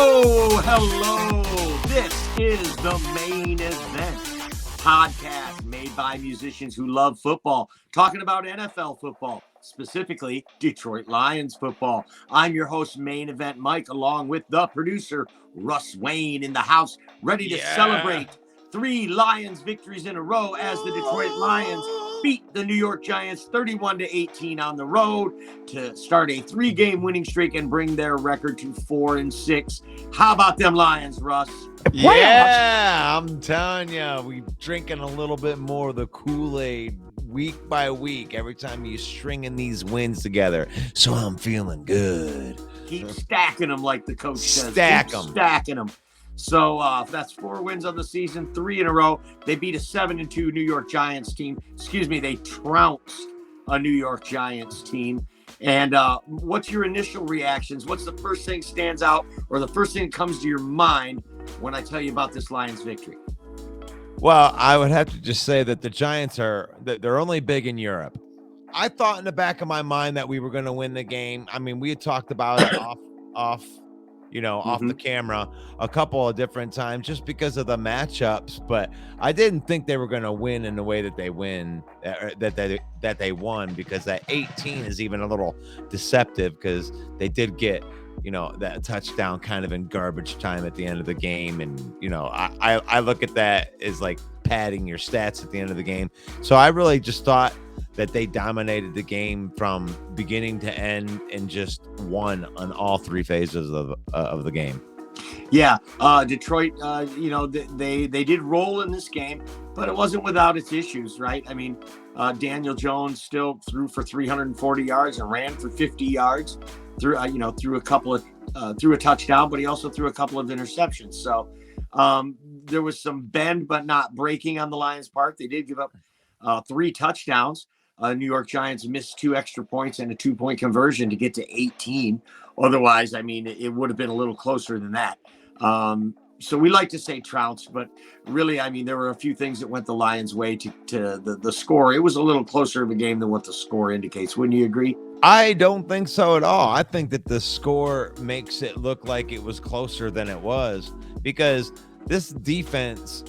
Hello. This is the Main Event podcast made by musicians who love football, talking about NFL football, specifically Detroit Lions football. I'm your host, Main Event Mike, along with the producer, Russ Wayne, in the house, ready to celebrate 3 Lions victories in a row as the Detroit Lions beat the New York Giants 31-18 on the road to start a 3-game winning streak and bring their record to 4-6. How about them Lions, Russ? Yeah, I'm telling you, we're drinking a little bit more of the Kool-Aid week by week every time you stringing these wins together. So I'm feeling good. Keep stacking them like the coach says. Stacking them. So that's 4 wins on the season, 3 in a row. They beat a 7-2 New York Giants team. They trounced a New York Giants team. And what's your initial reactions? What's the first thing stands out or the first thing that comes to your mind when I tell you about this Lions victory? Well, I would have to just say that the Giants they're only big in Europe. I thought in the back of my mind that we were going to win the game. I mean, we had talked about it off the camera a couple of different times just because of the matchups, but I didn't think they were going to win in the way that they they won, because that 18 is even a little deceptive because they did get, that touchdown kind of in garbage time at the end of the game. And, I look at that as like padding your stats at the end of the game. So I really just thought that they dominated the game from beginning to end and just won on all 3 phases of the game. Yeah, Detroit, they did roll in this game, but it wasn't without its issues, right? I mean, Daniel Jones still threw for 340 yards and ran for 50 yards, threw a touchdown, but he also threw a couple of interceptions. So there was some bend but not breaking on the Lions' part. They did give up 3 touchdowns. New York Giants missed 2 extra points and a 2-point conversion to get to 18. Otherwise, I mean, it would have been a little closer than that. So we like to say trounced, but really, I mean, there were a few things that went the Lions' way to the score. It was a little closer of a game than what the score indicates. Wouldn't you agree? I don't think so at all. I think that the score makes it look like it was closer than it was, because this defense,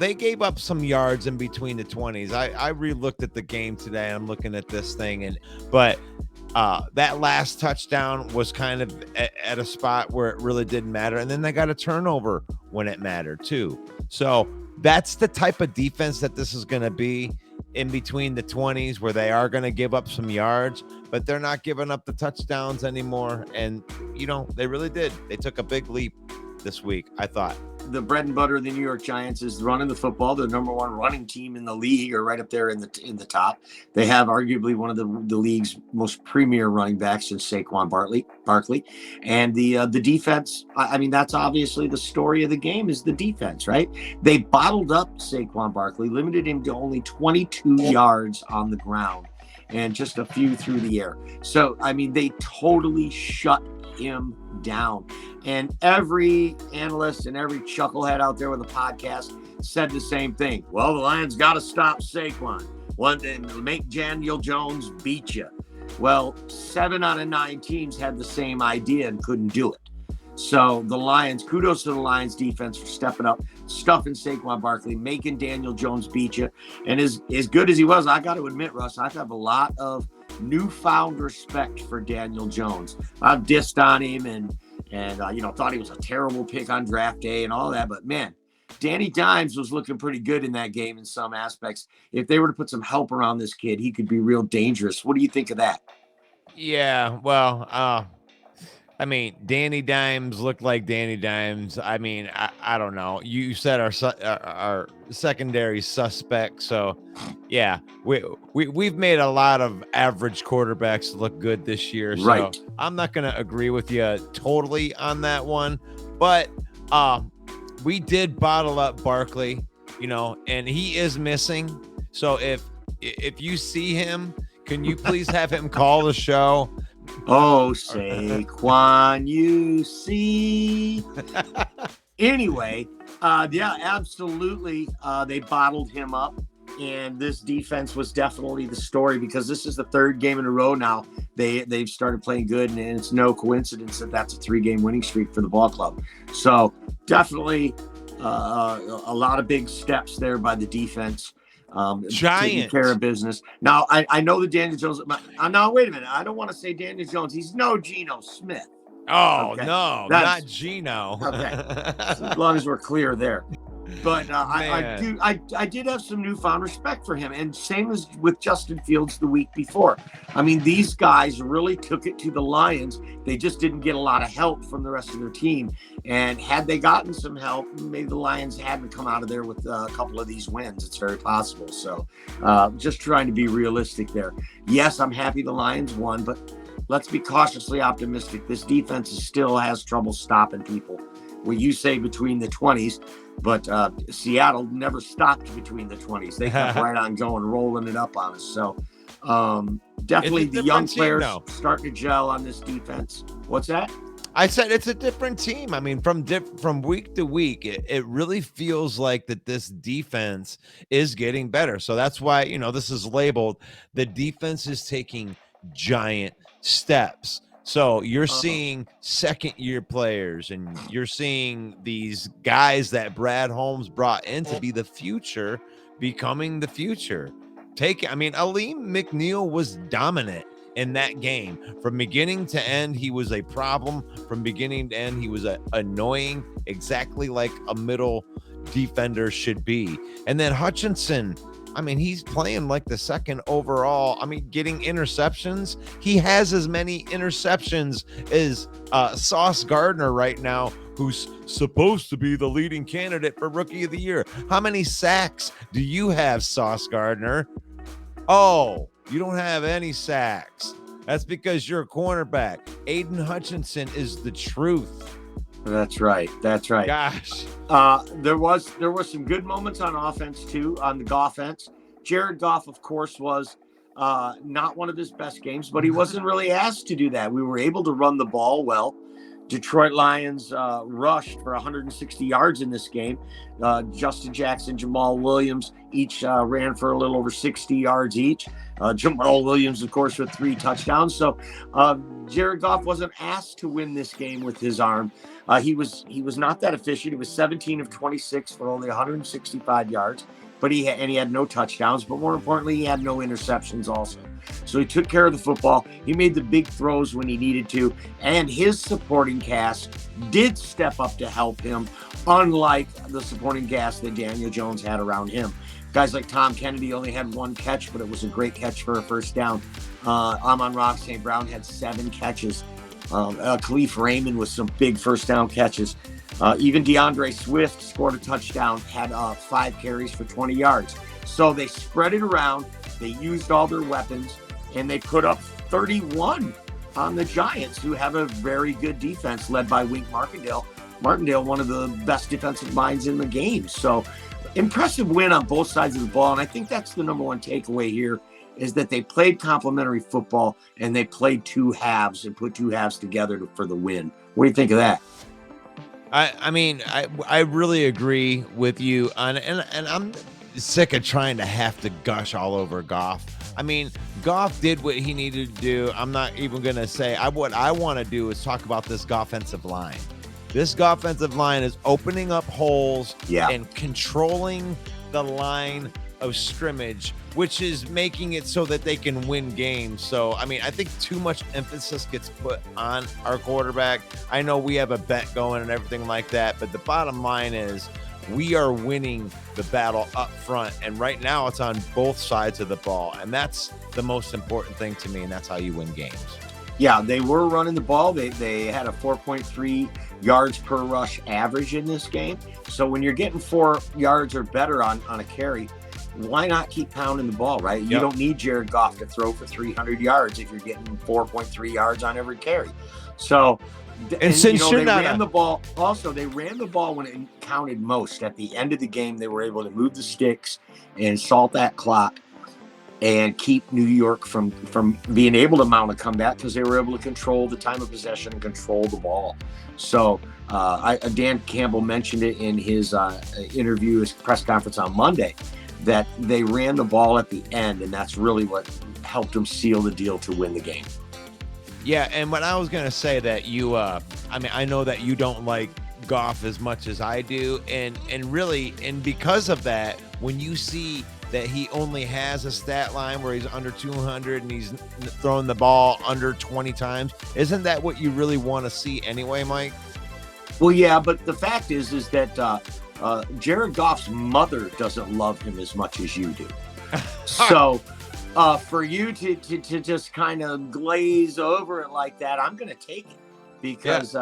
they gave up some yards in between the 20s. I re-looked at the game today. I'm looking at this thing, but that last touchdown was kind of at a spot where it really didn't matter. And then they got a turnover when it mattered too. So that's the type of defense that this is going to be in between the 20s, where they are going to give up some yards, but they're not giving up the touchdowns anymore. And, they really did. They took a big leap this week, I thought. The bread and butter of the New York Giants is running the football. They're the number 1 running team in the league, or right up there in the top. They have arguably one of the league's most premier running backs in Saquon Barkley. And the defense, I mean, that's obviously the story of the game, is the defense, right? They bottled up Saquon Barkley, limited him to only 22 yards on the ground and just a few through the air. So, I mean, they totally shut him down. And every analyst and every chucklehead out there with a podcast said the same thing. Well, the Lions got to stop Saquon. And make Daniel Jones beat you. Well, 7 out of 9 teams had the same idea and couldn't do it. So the Lions, kudos to the Lions defense for stepping up, stuffing Saquon Barkley, making Daniel Jones beat you. And as good as he was, I got to admit, Russ, I have a lot of newfound respect for Daniel Jones. I've dissed on him and thought he was a terrible pick on draft day and all that. But man, Danny Dimes was looking pretty good in that game in some aspects. If they were to put some help around this kid, he could be real dangerous. What do you think of that? Yeah, well, I mean, Danny Dimes looked like Danny Dimes. I mean, I don't know. You said our secondary suspect. So, yeah, we've made a lot of average quarterbacks look good this year. So right. I'm not going to agree with you totally on that one. But we did bottle up Barkley, and he is missing. So if you see him, can you please have him call the show? Oh, Saquon, you see. Anyway, yeah, absolutely. They bottled him up. and this defense was definitely the story, because this is the third game in a row now. They've started playing good, and it's no coincidence that that's a 3-game winning streak for the ball club. So definitely a lot of big steps there by the defense. Taking care of business. Now, I know the Daniel Jones. Now, wait a minute. I don't want to say Daniel Jones. He's no Geno Smith. Oh, okay. No, not Geno. Okay. As long as we're clear there. But I did have some newfound respect for him, and same as with Justin Fields the week before. I mean, these guys really took it to the Lions. They just didn't get a lot of help from the rest of their team, and had they gotten some help, maybe the Lions hadn't come out of there with a couple of these wins. It's very possible. So just trying to be realistic there. Yes, I'm happy the Lions won, but let's be cautiously optimistic. This defense still has trouble stopping people. Well, you say between the 20s, but Seattle never stopped between the 20s. They kept right on going, rolling it up on us. So definitely the young players starting to gel on this defense. What's that? I said it's a different team. I mean, from week to week, it really feels like that this defense is getting better. So that's why, this is labeled, the defense is taking giant steps. So you're seeing second-year players, and you're seeing these guys that Brad Holmes brought in to be the future, becoming the future. Aleem McNeil was dominant in that game. From beginning to end, he was a problem. From beginning to end, he was annoying, exactly like a middle defender should be. And then Hutchinson, he's playing like the second overall. Getting interceptions. He has as many interceptions as Sauce Gardner right now, who's supposed to be the leading candidate for Rookie of the Year. How many sacks do you have, Sauce Gardner? Oh, you don't have any sacks. That's because you're a cornerback. Aiden Hutchinson is the truth. That's right. Gosh. There was some good moments on offense too, on the Goffense. Jared Goff, of course, was not one of his best games, but he wasn't really asked to do that. We were able to run the ball well. Detroit Lions rushed for 160 yards in this game. Justin Jackson, Jamal Williams each ran for a little over 60 yards each. Jamal Williams, of course, with 3 touchdowns. So Jared Goff wasn't asked to win this game with his arm. He was not that efficient. He was 17 of 26 for only 165 yards, but he had no touchdowns. But more importantly, he had no interceptions also. So he took care of the football. He made the big throws when he needed to, and his supporting cast did step up to help him, unlike the supporting cast that Daniel Jones had around him. Guys like Tom Kennedy only had 1 catch, but it was a great catch for a first down. Amon-Ra St. Brown had 7 catches. Khalif Raymond with some big first down catches. Even DeAndre Swift scored a touchdown, had 5 carries for 20 yards. So they spread it around. They used all their weapons, and they put up 31 on the Giants, who have a very good defense led by Wink Martindale. Martindale, one of the best defensive minds in the game. So impressive win on both sides of the ball. And I think that's the number one takeaway here, is that they played complementary football, and they played 2 halves and put 2 halves together for the win. What do you think of that? I really agree with you and I'm sick of trying to have to gush all over Goff. Goff did what he needed to do. I'm not even going to say what I want to do is talk about this offensive line. This offensive line is opening up holes and controlling the line of scrimmage, which is making it so that they can win games. So, I think too much emphasis gets put on our quarterback. I know we have a bet going and everything like that, but the bottom line is we are winning the battle up front. And right now it's on both sides of the ball. And that's the most important thing to me. And that's how you win games. Yeah, they were running the ball. They had a 4.3 yards per rush average in this game. So when you're getting 4 yards or better on a carry, why not keep pounding the ball, right? You don't need Jared Goff to throw for 300 yards if you're getting 4.3 yards on every carry. So, and since they ran the ball, also they ran the ball when it counted most. At the end of the game, they were able to move the sticks and salt that clock and keep New York from being able to mount a comeback, because they were able to control the time of possession and control the ball. So Dan Campbell mentioned it in his interview, his press conference on Monday, that they ran the ball at the end, and that's really what helped them seal the deal to win the game. Yeah, and what I was going to say that you, I mean, I know that you don't like Goff as much as I do, and really, and because of that, when you see that he only has a stat line where he's under 200 and he's throwing the ball under 20 times, isn't that what you really want to see anyway, Mike? Well, yeah, but the fact is that Jared Goff's mother doesn't love him as much as you do. So for you to just kind of glaze over it like that, I'm going to take it because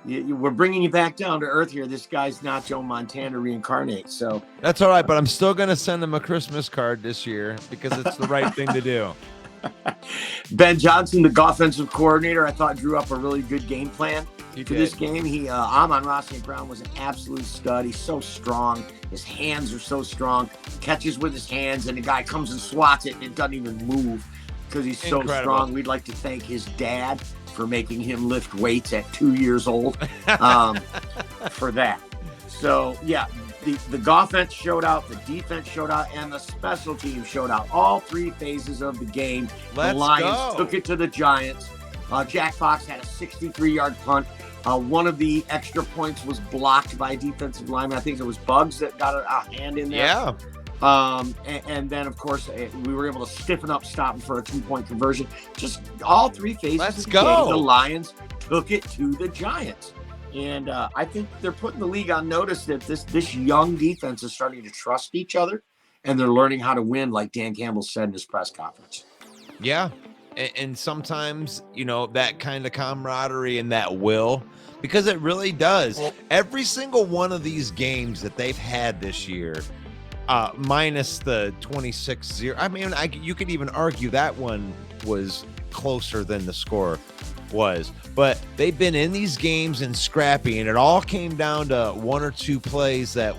we're bringing you back down to earth here. This guy's not Joe Montana reincarnate. So that's all right, but I'm still going to send him a Christmas card this year because it's the right thing to do. Ben Johnson, the offensive coordinator, I thought drew up a really good game plan for this game. Amon-Ra St. Brown was an absolute stud. He's so strong. His hands are so strong. Catches with his hands, and the guy comes and swats it, and it doesn't even move because he's so strong. We'd like to thank his dad for making him lift weights at 2 years old for that. So, yeah, the offense showed out, the defense showed out, and the special team showed out. All three phases of the game. The Lions took it to the Giants. Jack Fox had a 63-yard punt. One of the extra points was blocked by a defensive lineman. I think it was Bugs that got a hand in there. Yeah. And then, of course, we were able to stiffen up, stop him for a 2-point conversion. Just all three phases of the game, the Lions took it to the Giants. And I think they're putting the league on notice that this young defense is starting to trust each other, and they're learning how to win, like Dan Campbell said in his press conference. Yeah. And sometimes, you know, that kind of camaraderie and that will, because it really does. Every single one of these games that they've had this year, minus the 26-0. I mean, you could even argue that one was closer than the score was, but they've been in these games and scrappy, and it all came down to one or two plays that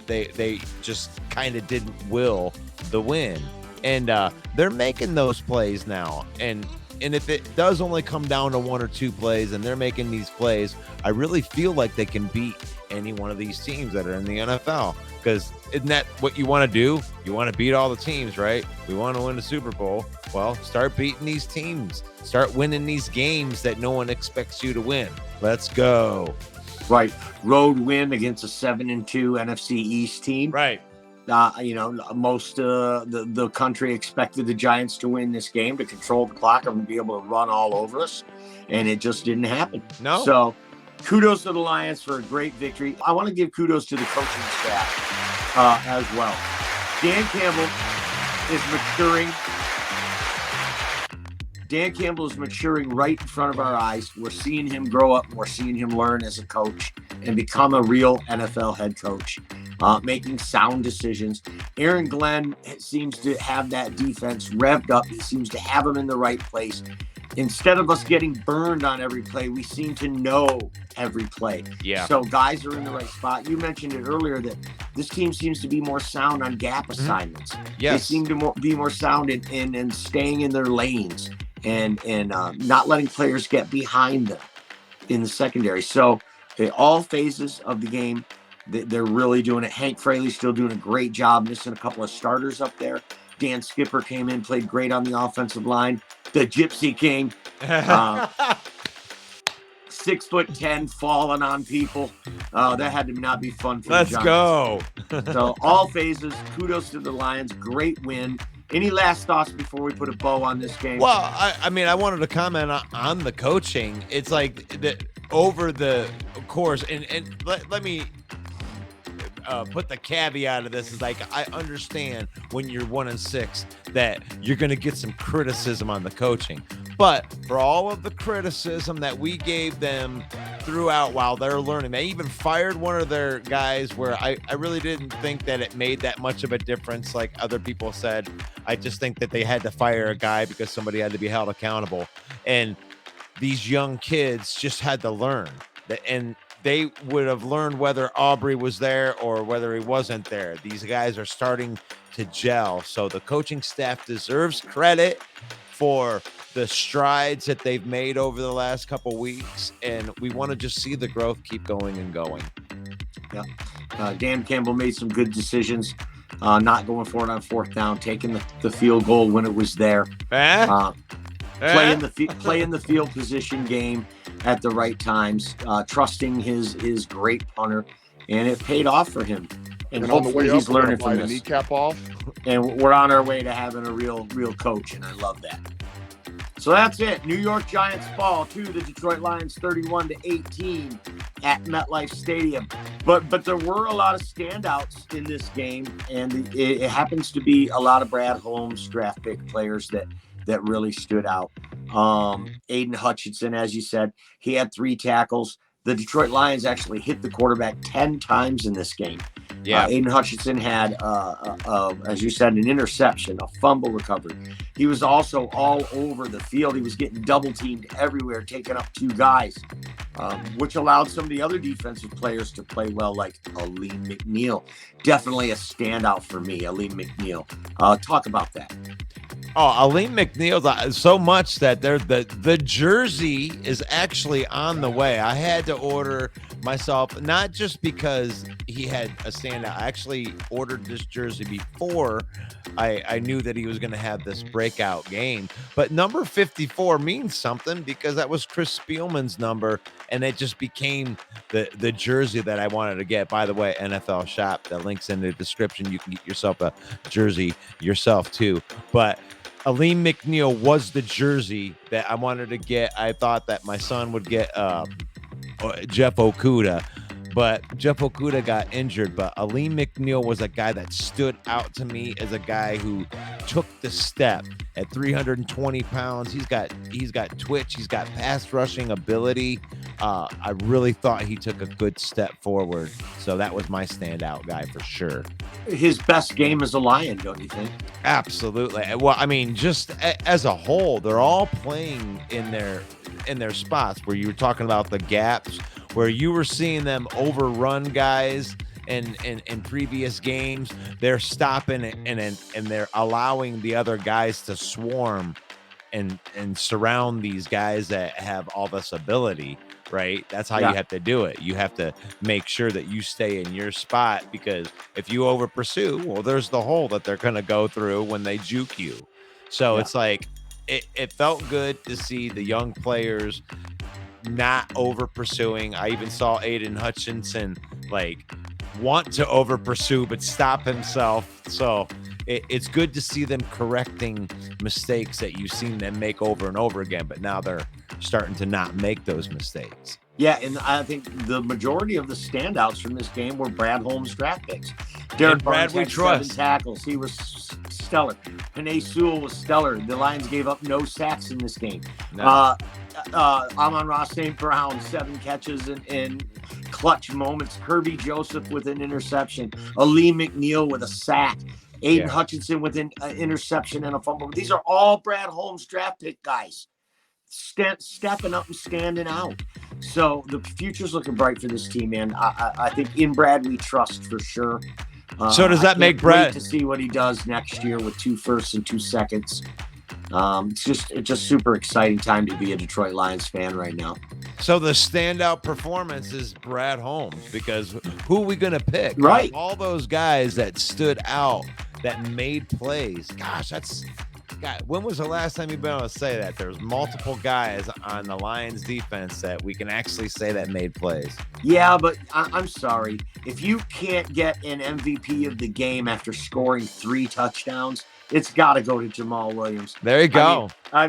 they just kind of didn't will the win. And they're making those plays now. And if it does only come down to one or two plays and they're making these plays, I really feel like they can beat any one of these teams that are in the NFL. Because isn't that what you want to do? You want to beat all the teams, right? We want to win the Super Bowl. Well, start beating these teams. Start winning these games that no one expects you to win. Let's go. Right. Road win against a 7-2 NFC East team. Right. Most the country expected the Giants to win this game, to control the clock and be able to run all over us, and it just didn't happen. No. So kudos to the Lions for a great victory. I want to give kudos to the coaching staff as well. Dan Campbell is maturing. Dan Campbell is maturing right in front of our eyes. We're seeing him grow up. We're seeing him learn as a coach and become a real NFL head coach, making sound decisions. Aaron Glenn seems to have that defense revved up. He seems to have them in the right place. Instead of us getting burned on every play, we seem to know every play. Yeah. So guys are in the right spot. You mentioned it earlier that this team seems to be more sound on gap assignments. Yes. They seem to be more sound in staying in their lanes and not letting players get behind them in the secondary. So all phases of the game, they're really doing it. Hank Fraley's still doing a great job, missing a couple of starters up there. Dan Skipper came in, played great on the offensive line. The Gypsy King, 6'10", falling on people. That had to not be fun for the Giants. Let's go. So all phases, kudos to the Lions. Great win. Any last thoughts before we put a bow on this game? Well, I mean, I wanted to comment on the coaching. It's like over the course, and let me put the caveat of this is like, I understand when you're 1-6 that you're going to get some criticism on the coaching, but for all of the criticism that we gave them throughout while they're learning, they even fired one of their guys where I really didn't think that it made that much of a difference. Like other people said, I just think that they had to fire a guy because somebody had to be held accountable. And these young kids just had to learn that, and they would have learned whether Aubrey was there or whether he wasn't there. These guys are starting to gel. So the coaching staff deserves credit for the strides that they've made over the last couple weeks. And we want to just see the growth keep going and going. Yeah. Dan Campbell made some good decisions. not going for it on fourth down, taking the field goal when it was there, playing the field position game at the right times, trusting his great punter, and it paid off for him. And hopefully he's learning from this. Kneecap off. And we're on our way to having a real coach, and I love that. So that's it. New York Giants fall to the Detroit Lions 31-18 at MetLife Stadium. But there were a lot of standouts in this game, and it happens to be a lot of Brad Holmes draft pick players that really stood out. Aiden Hutchinson, as you said, he had 3 tackles. The Detroit Lions actually hit the quarterback 10 times in this game. Yeah. Aiden Hutchinson had, as you said, an interception, a fumble recovery. He was also all over the field. He was getting double teamed everywhere, taking up 2 guys, which allowed some of the other defensive players to play well, like Aleem McNeil. Definitely a standout for me, Aleem McNeil. Talk about that. Oh, Aleem McNeil's so much that the jersey is actually on the way. I had to order myself, not just because he had a standout. I actually ordered this jersey before I knew that he was going to have this breakout game. But number 54 means something because that was Chris Spielman's number, and it just became the jersey that I wanted to get. By the way, NFL Shop, the link's in the description. You can get yourself a jersey yourself too. But Aleem McNeil was the jersey that I wanted to get. I thought that my son would get Jeff Okudah, but Jeff Okudah got injured. But Aleem McNeil was a guy that stood out to me as a guy who took the step at 320 pounds. He's got twitch. He's got pass rushing ability. I really thought he took a good step forward. So that was my standout guy for sure. His best game as a Lion, don't you think? Absolutely. Well, I mean, just as a whole, they're all playing in their spots where you were talking about the gaps, where you were seeing them overrun guys in previous games. They're stopping and they're allowing the other guys to swarm and surround these guys that have all this ability. Right. That's how you have to do it. You have to make sure that you stay in your spot, because if you over pursue, well, there's the hole that they're going to go through when they juke you. So it's like it felt good to see the young players not over pursuing. I even saw Aiden Hutchinson want to over pursue but stop himself. So it's good to see them correcting mistakes that you've seen them make over and over again, but now they're starting to not make those mistakes. Yeah, and I think the majority of the standouts from this game were Brad Holmes draft picks. Derek Barnes had 7 tackles. He was stellar. Penei Sewell was stellar. The Lions gave up no sacks in this game. No. Amon-Ra St. Brown, 7 catches in clutch moments. Kirby Joseph with an interception. Aleem McNeil with a sack. Aiden Hutchinson with an interception and a fumble. These are all Brad Holmes draft pick guys stepping up and standing out. So the future's looking bright for this team, man. I think in Brad we trust for sure. So does that make Brad to see what he does next year with 2 firsts and 2 seconds? It's just super exciting time to be a Detroit Lions fan right now. So the standout performance is Brad Holmes, because who are we going to pick? Right. All those guys that stood out, that made plays. Gosh, when was the last time you've been able to say that? There's multiple guys on the Lions defense that we can actually say that made plays. Yeah, but I'm sorry. If you can't get an MVP of the game after scoring 3 touchdowns, it's got to go to Jamal Williams. There you go. I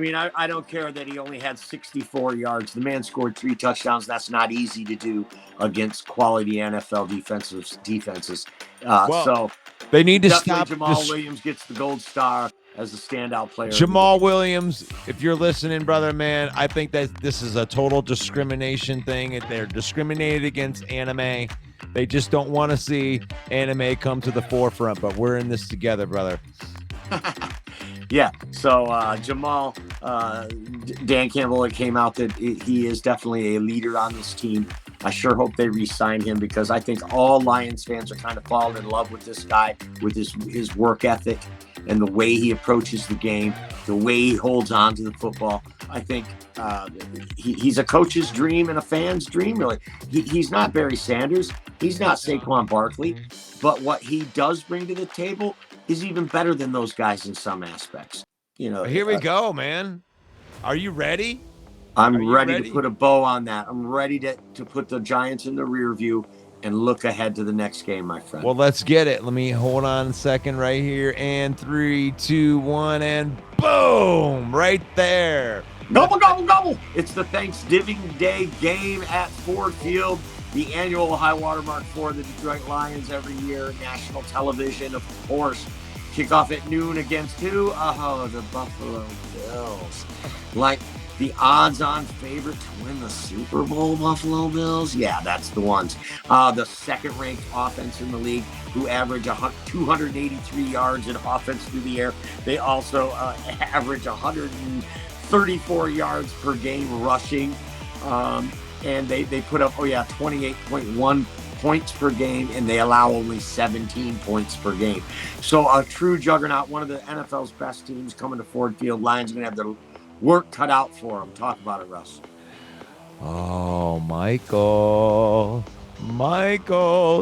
don't care that he only had 64 yards. The man scored 3 touchdowns. That's not easy to do against quality NFL defenses. So they need to stop. Jamal Williams gets the gold star as a standout player. Jamal Williams, if you're listening, brother, man, I think that this is a total discrimination thing. They're discriminated against anime. They just don't want to see anime come to the forefront, but we're in this together, brother. Yeah, so Jamal, Dan Campbell came out that he is definitely a leader on this team. I sure hope they re-sign him, because I think all Lions fans are kind of falling in love with this guy, with his work ethic. and the way he approaches the game, the way he holds on to the football. I think he's a coach's dream and a fan's dream, really. He's not Barry Sanders. He's not Saquon Barkley. But what he does bring to the table is even better than those guys in some aspects. Here we go, man. Are you ready? I'm ready to put a bow on that. I'm ready to put the Giants in the rear view and look ahead to the next game, my friend. Well, let's get it. Let me hold on a second right here. And 3, 2, 1, and boom! Right there. Gobble, gobble, gobble! It's the Thanksgiving Day game at Ford Field, the annual high watermark for the Detroit Lions every year. National television, of course. Kickoff at noon against who? Oh, the Buffalo Bills. Like the odds-on favorite to win the Super Bowl, Buffalo Bills? Yeah, that's the ones. The second-ranked offense in the league, who average 283 yards in offense through the air. They also average 134 yards per game rushing. And they put up, 28.1 points per game, and they allow only 17 points per game. So a true juggernaut, one of the NFL's best teams coming to Ford Field. Lions are going to have their work cut out for them. Talk about it, Russ. Oh, Michael,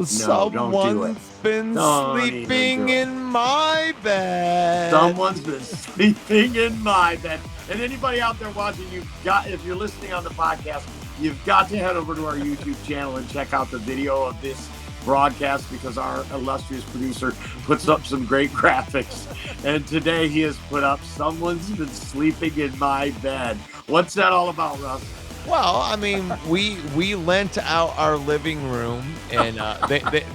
someone's been sleeping in my bed. Someone's been sleeping in my bed. And anybody out there watching, if you're listening on the podcast, you've got to head over to our YouTube channel and check out the video of this broadcast, because our illustrious producer puts up some great graphics. And today he has put up "Someone's been sleeping in my bed." What's that all about, Russ? Well, I mean, we lent out our living room, and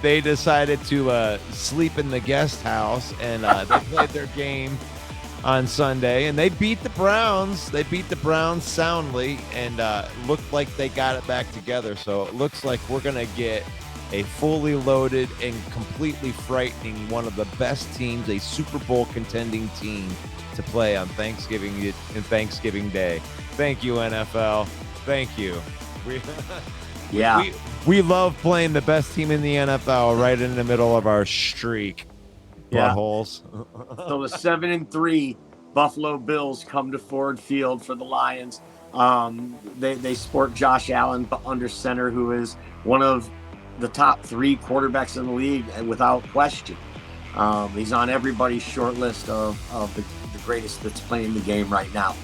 they decided to sleep in the guest house, and they played their game on Sunday, and they beat the Browns. They beat the Browns soundly, and looked like they got it back together. So it looks like we're gonna get a fully loaded and completely frightening, one of the best teams, a Super Bowl contending team to play on Thanksgiving Day. Thank you, NFL. Thank you. We love playing the best team in the NFL right in the middle of our streak. Buttholes. So the 7-3 Buffalo Bills come to Ford Field for the Lions. They sport Josh Allen under center, who is one of the top 3 quarterbacks in the league without question. He's on everybody's short list of the greatest that's playing the game right now.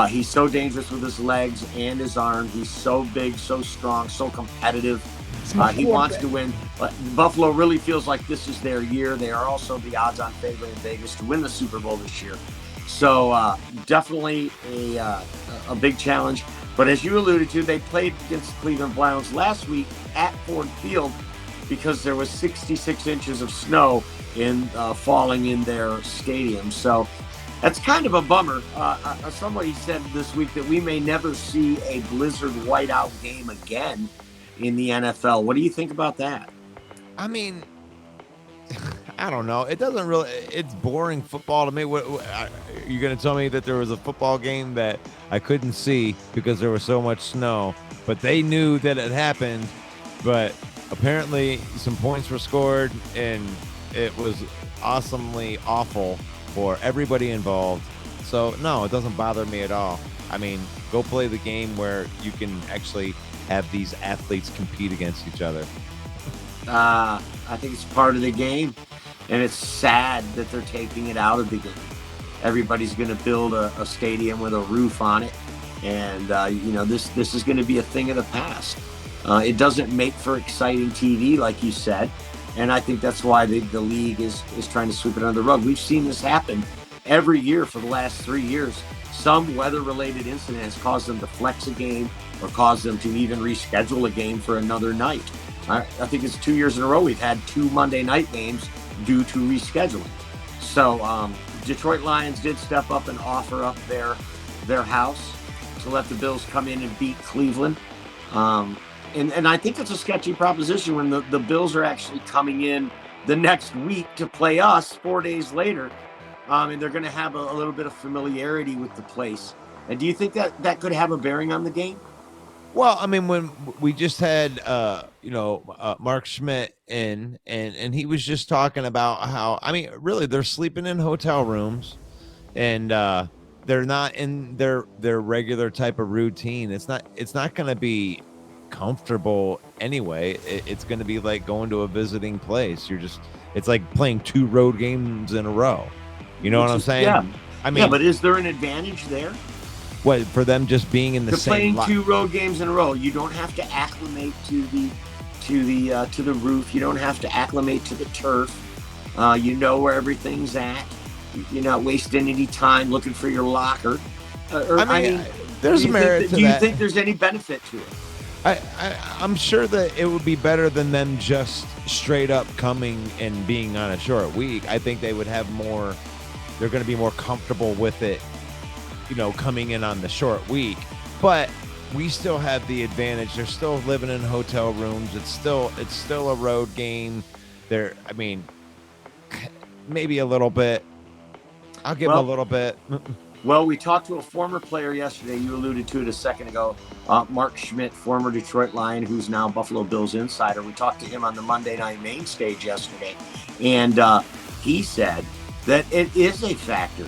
He's so dangerous with his legs and his arm. He's so big, so strong, so competitive. He wants to win. But Buffalo really feels like this is their year. They are also the odds-on favorite in Vegas to win the Super Bowl this year. So definitely a big challenge. But as you alluded to, they played against the Cleveland Browns last week at Ford Field because there was 66 inches of snow falling in their stadium. So that's kind of a bummer. Somebody said this week that we may never see a blizzard whiteout game again in the NFL. What do you think about that? I mean, I don't know. It doesn't really. It's boring football to me. What you're going to tell me that there was a football game that I couldn't see because there was so much snow, but they knew that it happened. But apparently, some points were scored, and it was awesomely awful for everybody involved. So no, it doesn't bother me at all. I mean, go play the game where you can actually have these athletes compete against each other. I think it's part of the game, and it's sad that they're taking it out of the game. Everybody's going to build a stadium with a roof on it, and this is going to be a thing of the past. It doesn't make for exciting TV, like you said, and I think that's why the league is trying to sweep it under the rug. We've seen this happen every year for the last 3 years. Some weather-related incident has caused them to flex a game or caused them to even reschedule a game for another night. I think it's 2 years in a row we've had 2 Monday night games due to rescheduling. So Detroit Lions did step up and offer up their house to let the Bills come in and beat Cleveland. And I think it's a sketchy proposition when the Bills are actually coming in the next week to play us 4 days later. And they're going to have a little bit of familiarity with the place. And do you think that could have a bearing on the game? Well, I mean, when we just had, Mark Schmidt in, and he was just talking about how, I mean, really, they're sleeping in hotel rooms, and they're not in their regular type of routine. It's not going to be comfortable anyway. It's going to be like going to a visiting place. It's like playing 2 road games in a row. You know what I'm saying? Yeah. I Yeah, mean, but is there an advantage there? what, for them just being in the To same playing 2 road games in a row, you don't have to acclimate to the roof. You don't have to acclimate to the turf. You know where everything's at. You're not wasting any time looking for your locker. I mean, there's merit to that. Do you think there's any benefit to it? I'm sure that it would be better than them just straight up coming and being on a short week. I think they would have more. They're going to be more comfortable with it, coming in on the short week. But we still have the advantage. They're still living in hotel rooms. It's still a road game. I mean, maybe a little bit. I'll give them a little bit. Well, we talked to a former player yesterday. You alluded to it a second ago. Mark Schmidt, former Detroit Lion, who's now Buffalo Bills insider. We talked to him on the Monday Night Main stage yesterday. And he said that it is a factor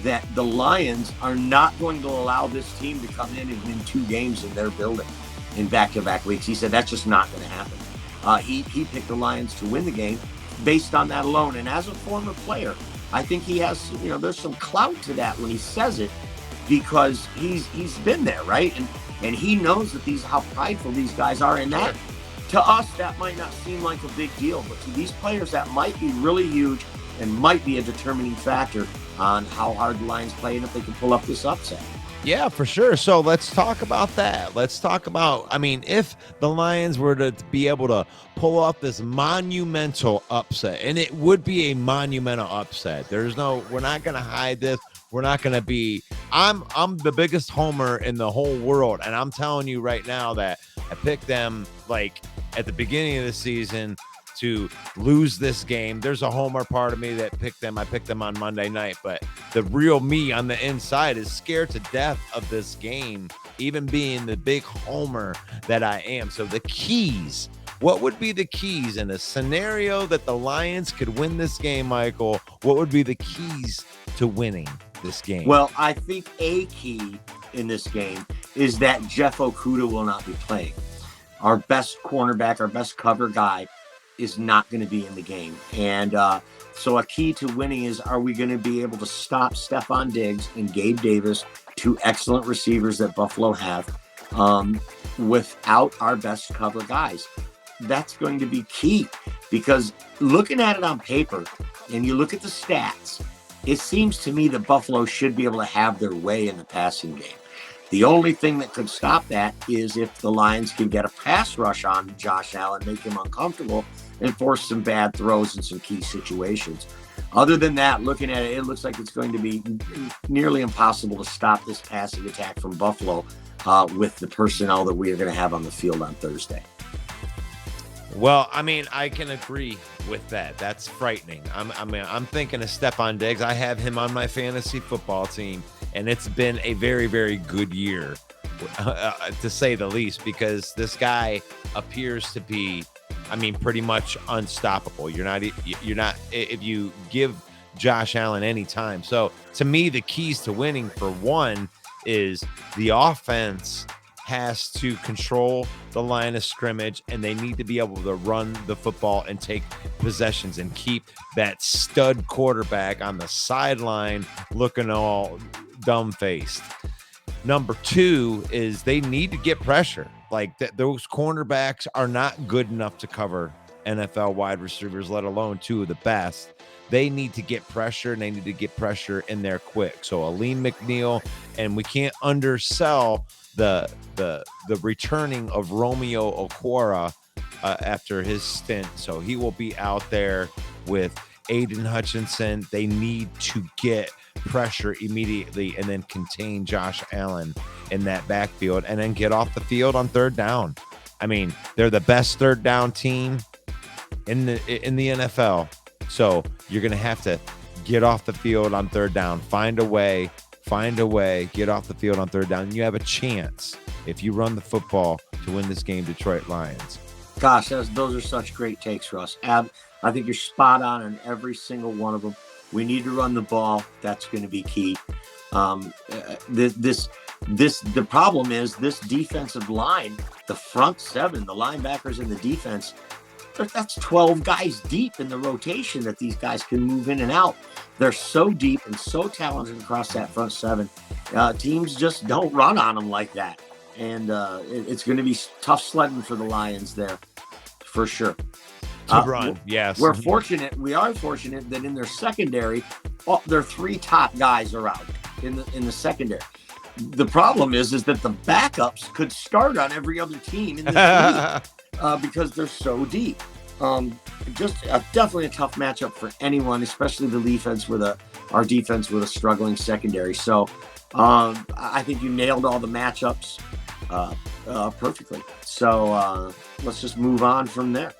that the Lions are not going to allow this team to come in and win 2 games in their building in back-to-back weeks. He said that's just not going to happen. He picked the Lions to win the game based on that alone. And as a former player, I think he has, there's some clout to that when he says it, because he's been there, right? And he knows that how prideful these guys are. And that, to us, that might not seem like a big deal, but to these players, that might be really huge and might be a determining factor on how hard the Lions play and if they can pull up this upset. Yeah, for sure. So let's talk about that. Let's talk about, I mean, if the Lions were to be able to pull off this monumental upset, and it would be a monumental upset. We're not going to hide this. We're not going to be, I'm the biggest homer in the whole world. And I'm telling you right now that I picked them like at the beginning of the season to lose this game. There's a homer part of me that picked them. I picked them on Monday night, but the real me on the inside is scared to death of this game, even being the big homer that I am. So the keys, what would be the keys in a scenario that the Lions could win this game, Michael? What would be the keys to winning this game? Well, I think a key in this game is that Jeff Okudah will not be playing. Our best cornerback, our best cover guy, is not going to be in the game. And so a key to winning is, are we going to be able to stop Stephon Diggs and Gabe Davis, 2 excellent receivers that Buffalo have, without our best cover guys? That's going to be key, because looking at it on paper and you look at the stats, it seems to me that Buffalo should be able to have their way in the passing game. The only thing that could stop that is if the Lions can get a pass rush on Josh Allen, make him uncomfortable, and force some bad throws in some key situations. Other than that, looking at it, it looks like it's going to be nearly impossible to stop this passing attack from Buffalo with the personnel that we are going to have on the field on Thursday. Well, I mean, I can agree with that. That's frightening. I'm thinking of Stephon Diggs. I have him on my fantasy football team, and it's been a very, very good year, to say the least, because this guy appears to be, I mean, pretty much unstoppable. You're not if you give Josh Allen any time. So to me, the keys to winning, for one, is the offense has to control the line of scrimmage, and they need to be able to run the football and take possessions and keep that stud quarterback on the sideline looking all dumb-faced. Number 2 is they need to get pressure. Like those cornerbacks are not good enough to cover NFL wide receivers, let alone 2 of the best. They need to get pressure, and they need to get pressure in there quick. So Aleem McNeil, and we can't undersell the returning of Romeo Okwara after his stint. So he will be out there with Aiden Hutchinson. They need to get pressure immediately and then contain Josh Allen in that backfield, and then get off the field on 3rd down. I mean, they're the best 3rd down team in the NFL. So you're going to have to get off the field on 3rd down, find a way, get off the field on 3rd down, and you have a chance if you run the football to win this game, Detroit Lions. Gosh, those are such great takes, Russ. I think you're spot on every single one of them. We need to run the ball. That's going to be key. The problem is this defensive line, the front seven, the linebackers and the defense, that's 12 guys deep in the rotation that these guys can move in and out. They're so deep and so talented across that front seven. Teams just don't run on them like that. And it's going to be tough sledding for the Lions there, for sure. To run, yes. We are fortunate that in their secondary, their three top guys are out in the secondary. The problem is that the backups could start on every other team in the league because they're so deep. Definitely a tough matchup for anyone, especially the defense our defense with a struggling secondary. So I think you nailed all the matchups perfectly. So let's just move on from there.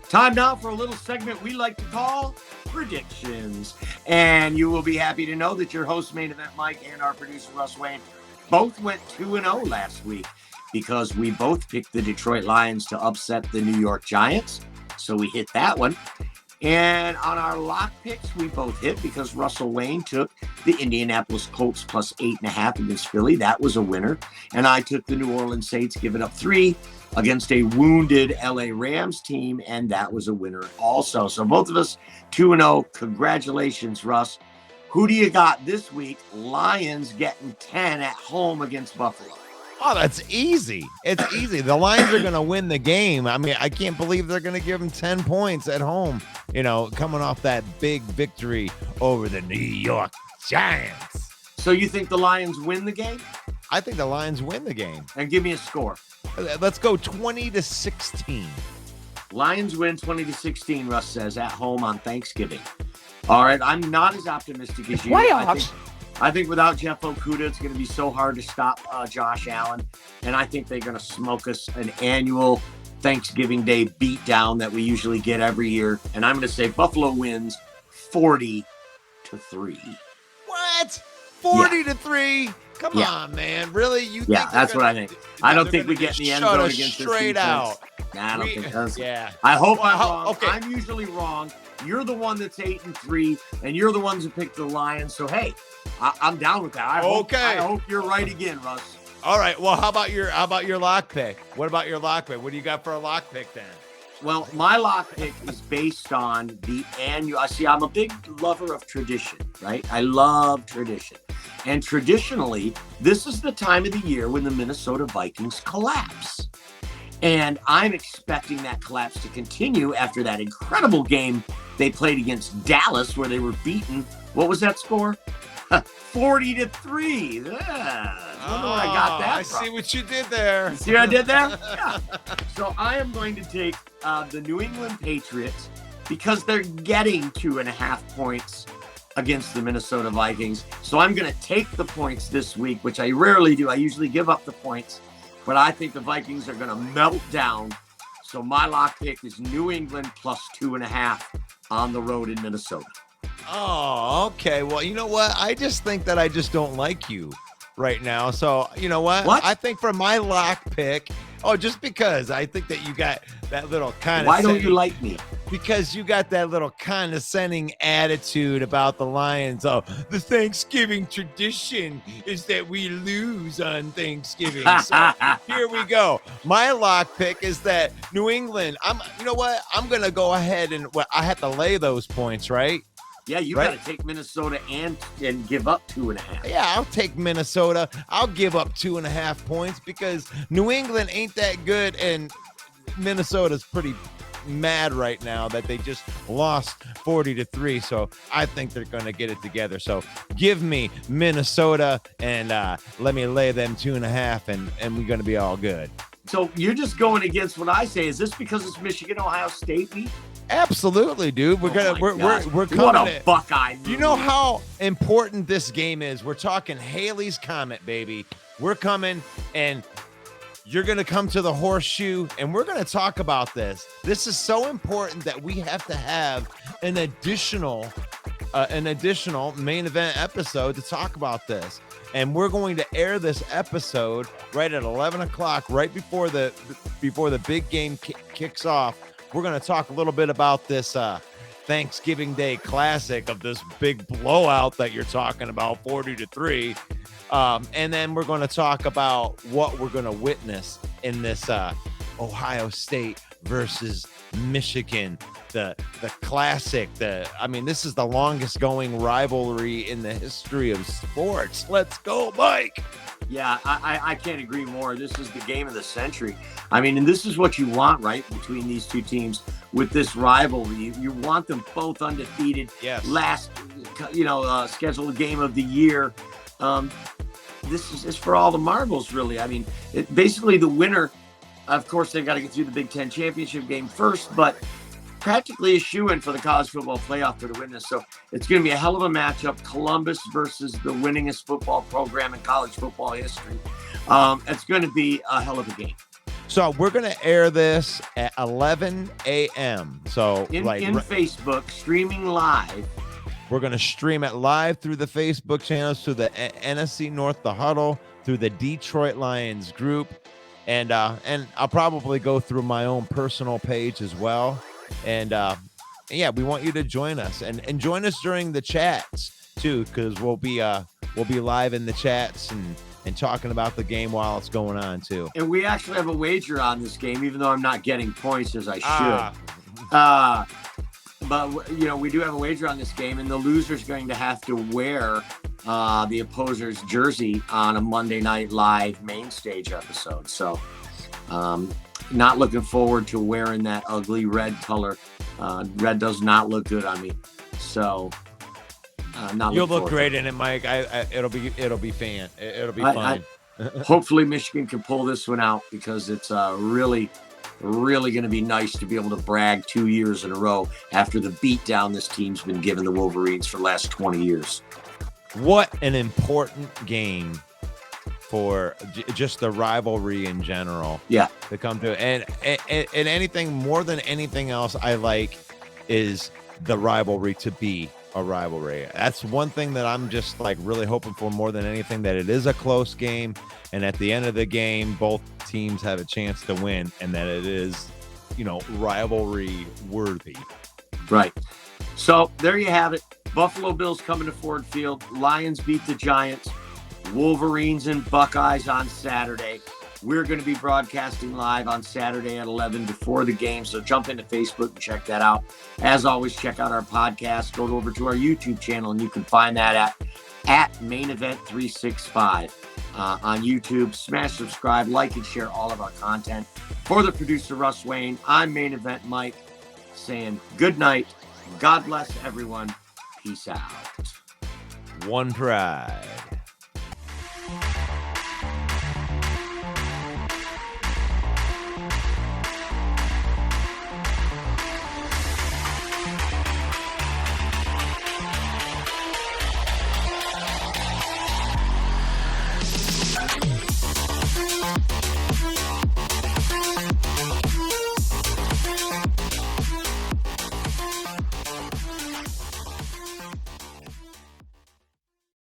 Time now for a little segment we like to call Predictions. And you will be happy to know that your host, Main Event Mike, and our producer, Russ Wayne, both went 2-0 last week because we both picked the Detroit Lions to upset the New York Giants. So we hit that one. And on our lock picks, we both hit because Russell Wayne took the Indianapolis Colts plus 8.5 against Philly. That was a winner. And I took the New Orleans Saints giving up 3 against a wounded LA Rams team, and that was a winner also. So both of us 2-0. Congratulations, Russ. Who do you got this week? Lions getting 10 at home against Buffalo. Oh, that's easy. It's easy. The Lions are going to win the game. I mean, I can't believe they're going to give them 10 points at home, coming off that big victory over the New York Giants. So you think the Lions win the game? I think the Lions win the game. And give me a score. Let's go 20-16. Lions win 20-16, Russ says, at home on Thanksgiving. All right, I'm not as optimistic as you. Playoffs. I think without Jeff Okudah, it's going to be so hard to stop Josh Allen. And I think they're going to smoke us an annual Thanksgiving Day beatdown that we usually get every year. And I'm going to say Buffalo wins 40-3. What? 40-3? Come on, man. Really? You think that's what I think. I don't think we get in the end zone against this straight out. Nah, I don't think that's. Yeah. I hope I'm wrong. Okay. I'm usually wrong. You're the one that's 8-3, and you're the ones who picked the Lions. So hey, I'm down with that. I hope you're right again, Russ. All right. Well, how about your lock pick? What about your lock pick? What do you got for a lock pick then? Well, my lock pick is based on the annual. See, I'm a big lover of tradition, right? I love tradition. And traditionally, this is the time of the year when the Minnesota Vikings collapse. And I'm expecting that collapse to continue after that incredible game they played against Dallas where they were beaten. What was that score? 40-3. Yeah. I wonder where I got that from. I see what you did there. See what I did there? Yeah. So I am going to take the New England Patriots because they're getting 2.5 points against the Minnesota Vikings. So I'm going to take the points this week, which I rarely do. I usually give up the points, but I think the Vikings are going to melt down. So my lock pick is New England plus 2.5 on the road in Minnesota. Oh, okay. Well, you know what? I just think that I just don't like you right now. So, you know what? I think for my lock pick, just because I think that you got that little kind of. Why don't you like me? Because you got that little condescending attitude about the Lions. Oh, the Thanksgiving tradition is that we lose on Thanksgiving. So here we go. My lock pick is that New England. You know what? I'm going to go ahead and I have to lay those points, right? Yeah, you got to take Minnesota and give up 2.5. Yeah, I'll take Minnesota. I'll give up 2.5 points because New England ain't that good, and Minnesota's pretty mad right now that they just lost 40-3. So I think they're going to get it together. So give me Minnesota and let me lay them 2.5, and we're going to be all good. So you're just going against what I say. Is this because it's Michigan Ohio State week? Absolutely, dude. We're coming. What a Buckeye movie. You know how important this game is. We're talking Haley's Comet, baby. We're coming, and you're going to come to the Horseshoe, and we're going to talk about this. This is so important that we have to have an additional main event episode to talk about this. And we're going to air this episode right at 11 o'clock, right before the big game kicks off. We're going to talk a little bit about this Thanksgiving Day classic of this big blowout that you're talking about, 40-3. And then we're going to talk about what we're going to witness in this Ohio State versus Michigan, the classic. This is the longest going rivalry in the history of sports. Let's go, Mike. Yeah, I can't agree more. This is the game of the century. And this is what you want, right, between these two teams with this rivalry. You want them both undefeated. Yes. Last, scheduled game of the year. This is for all the marbles, really. Basically the winner, of course, they've got to get through the Big Ten championship game first, but practically a shoo-in for the college football playoff to win this. So it's going to be a hell of a matchup. Columbus versus the winningest football program in college football history. It's going to be a hell of a game. So we're going to air this at 11 a.m. So in Facebook, streaming live. We're going to stream it live through the Facebook channels, through the NSC North, the Huddle, through the Detroit Lions group. And I'll probably go through my own personal page as well. And we want you to join us and join us during the chats too, because we'll be live in the chats and talking about the game while it's going on too. And we actually have a wager on this game, even though I'm not getting points as I should. But we do have a wager on this game, and the loser's going to have to wear the opposer's jersey on a Monday Night Live main stage episode. So not looking forward to wearing that ugly red color. Red does not look good on me. So you'll look great in it, Mike. It'll be fun. Hopefully Michigan can pull this one out, because it's really going to be nice to be able to brag 2 years in a row after the beatdown this team's been giving the Wolverines for the last 20 years. What an important game for just the rivalry in general. Yeah. To come to. And anything more than anything else I like is the rivalry to be a rivalry. That's one thing that I'm just really hoping for more than anything, that it is a close game, and at the end of the game both teams have a chance to win, and that it is rivalry worthy. Right. So there you have it. Buffalo Bills coming to Ford Field. Lions beat the Giants. Wolverines and Buckeyes on Saturday. We're going to be broadcasting live on Saturday at 11 before the game, so jump into Facebook and check that out. As always, check out our podcast. Go over to our YouTube channel, and you can find that at Main Event 365 on YouTube. Smash subscribe, like, and share all of our content. For the producer, Russ Wayne, I'm Main Event Mike, saying good night. God bless everyone. Peace out. One Pride.